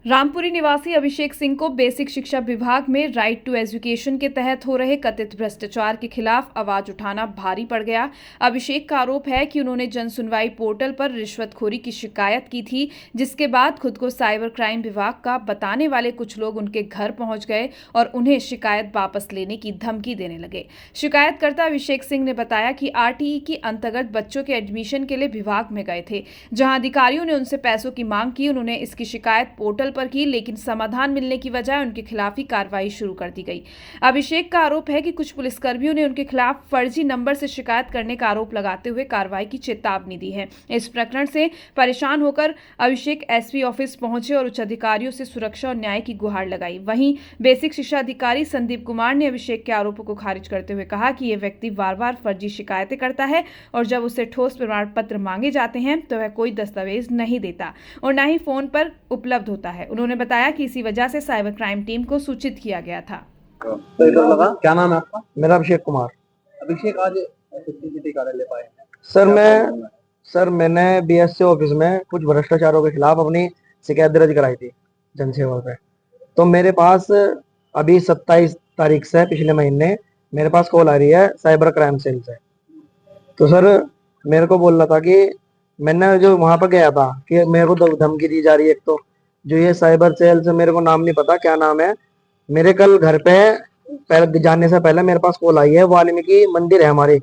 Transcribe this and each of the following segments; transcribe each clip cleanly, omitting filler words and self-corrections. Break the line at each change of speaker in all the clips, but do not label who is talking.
रामपुरी निवासी अभिषेक सिंह को बेसिक शिक्षा विभाग में राइट टू एजुकेशन के तहत हो रहे कथित भ्रष्टाचार के खिलाफ आवाज उठाना भारी पड़ गया। अभिषेक का आरोप है कि उन्होंने जन सुनवाई पोर्टल पर रिश्वतखोरी की शिकायत की थी, जिसके बाद खुद को साइबर क्राइम विभाग का बताने वाले कुछ लोग उनके घर पहुंच गए और उन्हें शिकायत वापस लेने की धमकी देने लगे। शिकायतकर्ता अभिषेक सिंह ने बताया कि आरटीई के अंतर्गत बच्चों के एडमिशन के लिए विभाग में गए थे, जहां अधिकारियों ने उनसे पैसों की मांग की। उन्होंने इसकी शिकायत पोर्टल पर की, लेकिन समाधान मिलने की बजाय उनके खिलाफ ही कार्रवाई शुरू कर दी गई। अभिषेक का आरोप है कि कुछ पुलिसकर्मियों ने उनके खिलाफ फर्जी नंबर से शिकायत करने का आरोप लगाते हुए कार्रवाई की चेतावनी दी है। इस प्रकरण से परेशान होकर अभिषेक एसपी ऑफिस पहुंचे और उच्च अधिकारियों से सुरक्षा और न्याय की गुहार लगाई। वहीं बेसिक शिक्षा अधिकारी संदीप कुमार ने अभिषेक के आरोपों को खारिज करते हुए कहा कि यह व्यक्ति बार बार फर्जी शिकायतें करता है और जब उससे ठोस प्रमाण पत्र मांगे जाते हैं तो वह कोई दस्तावेज नहीं देता और न ही फोन पर उपलब्ध होता है। उन्होंने बताया कि इसी वजह से साइबर क्राइम टीम को सूचित किया गया था।
तो इधर लगा, क्या नाम है आपका?
मेरा अभिषेक कुमार।
अभिषेक, आज एसपी कार्यालय पाए हैं।
सर मैंने बीएससी ऑफिस में कुछ भ्रष्टाचारों के खिलाफ अपनी शिकायत दर्ज कराई थी जनसेवा पे। तो मेरे पास अभी 27 तारीख से पिछले महीने मेरे पास कॉल आ रही है साइबर क्राइम सेल से। तो सर मेरे को बोल रहा था कि मैंने जो वहां पर गया था कि मेरे को धमकी दी जा रही है। एक तो जो ये साइबर सेल से, मेरे को नाम नहीं पता क्या नाम है। मेरे कल घर पे पहले जाने से पहले मेरे पास कॉल आई है। वाल्मीकि मंदिर है हमारे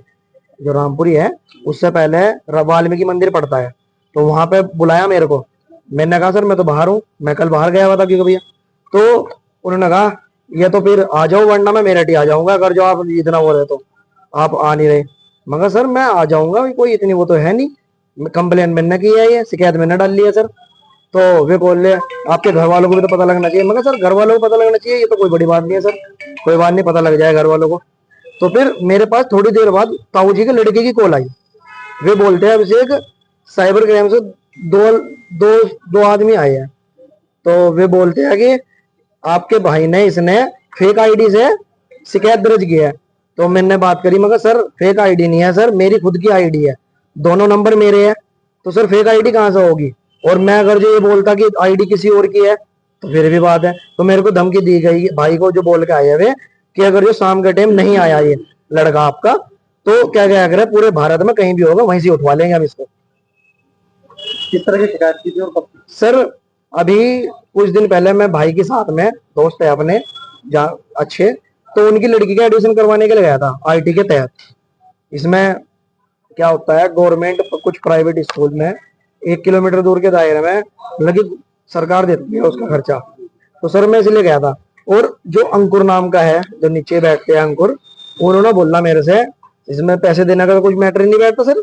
जो रामपुरी है, उससे पहले वाल्मीकि मंदिर पड़ता है, तो वहां पे बुलाया मेरे को। मैंने कहा सर मैं तो बाहर हूँ, मैं कल बाहर गया हुआ था क्योंकि भैया। तो उन्होंने कहा ये तो फिर आ जाओ, वरना मैं मेरठ ही आ जाऊंगा अगर जो आप इतना वो रहे तो। आप आ नहीं रहे। मगर सर मैं आ जाऊंगा, कोई इतनी वो तो है नहीं। कंप्लेन मैंने की है, ये शिकायत मैंने डाल ली है सर। तो वे बोल रहे आपके घर वालों को भी तो पता लगना चाहिए। मगर सर घर वालों को पता लगना चाहिए, ये तो कोई बड़ी बात नहीं है सर, कोई बात नहीं, पता लग जाए घर वालों को। तो फिर मेरे पास थोड़ी देर बाद ताऊ जी के लड़के की कॉल आई। वे बोलते हैं अभिषेक साइबर क्राइम से दो दो दो आदमी आए हैं। तो वे बोलते हैं कि आपके भाई ने इसने फेक आईडी से शिकायत दर्ज की है। तो मैंने बात करी, मगर सर फेक आईडी नहीं है सर, मेरी खुद की आईडी है, दोनों नंबर मेरे हैं। तो सर फेक आईडी कहाँ से होगी? और मैं अगर जो ये बोलता कि आईडी किसी और की है तो फिर भी बात है। तो मेरे को धमकी दी गई भाई को, जो बोल के आए वे कि अगर जो शाम के टाइम नहीं आया ये लड़का आपका, तो क्या क्या करे, पूरे भारत में कहीं भी होगा वहीं से उठवा लेंगे हम इसको।
किस तरह की शिकायत की थी और कब?
सर अभी कुछ दिन पहले मैं भाई के साथ में, दोस्त है अपने अच्छे, तो उनकी लड़की का एडमिशन करवाने के लिए गया था आईटी के तहत। इसमें क्या होता है, गवर्नमेंट कुछ प्राइवेट स्कूल में 1 किलोमीटर दूर के दायरे में लगी सरकार देती है उसका खर्चा। तो सर मैं इसलिए गया था। और जो अंकुर नाम का है जो नीचे बैठते हैं अंकुर, उन्होंने बोला मेरे से इसमें पैसे देने का कुछ मैटर नहीं बैठता सर।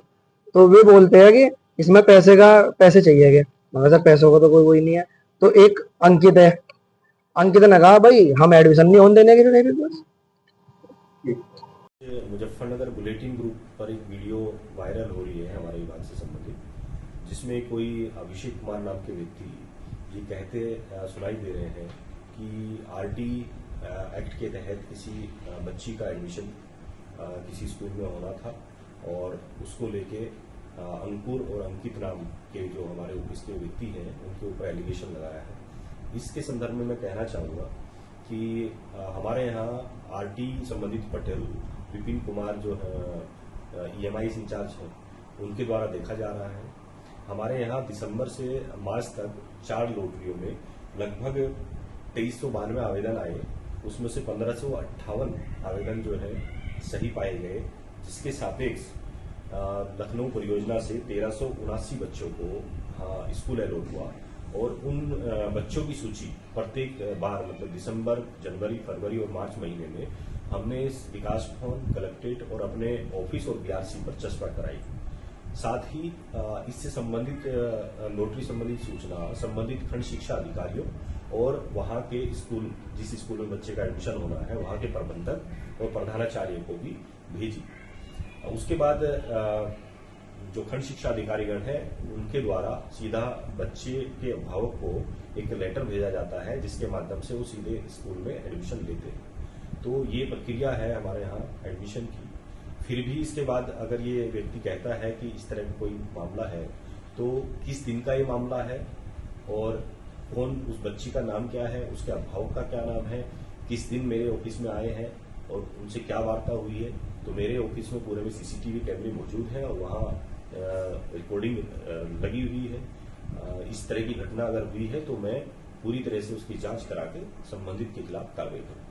तो वे बोलते हैं कि इसमें पैसे चाहिए, मगर सर पैसों का तो कोई वही नहीं है। तो एक अंकित है, अंकित ने कहा भाई हम एडमिशन नहीं होने देने के लिए।
मुजफ्फरनगर बुलेटिन ग्रुप पर एक वीडियो वायरल हो रही है हमारे विभाग से संबंधित, जिसमें कोई अभिषेक कुमार नाम के व्यक्ति ये कहते सुनाई दे रहे हैं कि आरटी एक्ट के तहत किसी बच्ची का एडमिशन किसी स्कूल में होना था और उसको लेके अंकुर और अंकित नाम के जो हमारे ऑफिस के व्यक्ति हैं उनके ऊपर एलिगेशन लगाया है। इसके संदर्भ में मैं कहना चाहूँगा कि हमारे यहाँ आरटी संबंधित पटेल विपिन कुमार जो है ईएमआई इंचार्ज है, उनके द्वारा देखा जा रहा है। हमारे यहाँ दिसंबर से मार्च तक 4 लॉटरियों में लगभग 2392 आवेदन आए, उसमें से 1558 आवेदन जो है सही पाए गए, जिसके सापेक्ष लखनऊ परियोजना से 1379 बच्चों को स्कूल अलॉट हुआ और उन बच्चों की सूची प्रत्येक बार मतलब दिसंबर, जनवरी, फरवरी और मार्च महीने में हमने विकास भवन, कलेक्ट्रेट और अपने ऑफिस और बीआरसी पर चस्पा कराई। साथ ही इससे संबंधित लॉटरी संबंधित सूचना संबंधित खंड शिक्षा अधिकारियों और वहां के स्कूल, जिस स्कूल में बच्चे का एडमिशन होना है, वहां के प्रबंधक और प्रधानाचार्य को भी भेजी। उसके बाद जो खंड शिक्षा अधिकारीगण है उनके द्वारा सीधा बच्चे के अभिभावक को एक लेटर भेजा जाता है, जिसके माध्यम से वो सीधे स्कूल में एडमिशन लेते हैं। तो ये प्रक्रिया है हमारे यहाँ एडमिशन की। फिर भी इसके बाद अगर ये व्यक्ति कहता है कि इस तरह का कोई मामला है, तो किस दिन का ये मामला है और कौन उस बच्ची का नाम क्या है, उसके अभिभावक का क्या नाम है, किस दिन मेरे ऑफिस में आए हैं और उनसे क्या वार्ता हुई है। तो मेरे ऑफिस में पूरे में सीसीटीवी कैमरे मौजूद हैं और वहाँ रिकॉर्डिंग लगी हुई है। इस तरह की घटना अगर हुई है तो मैं पूरी तरह से उसकी जांच करा के संबंधित के खिलाफ कार्रवाई करूँ।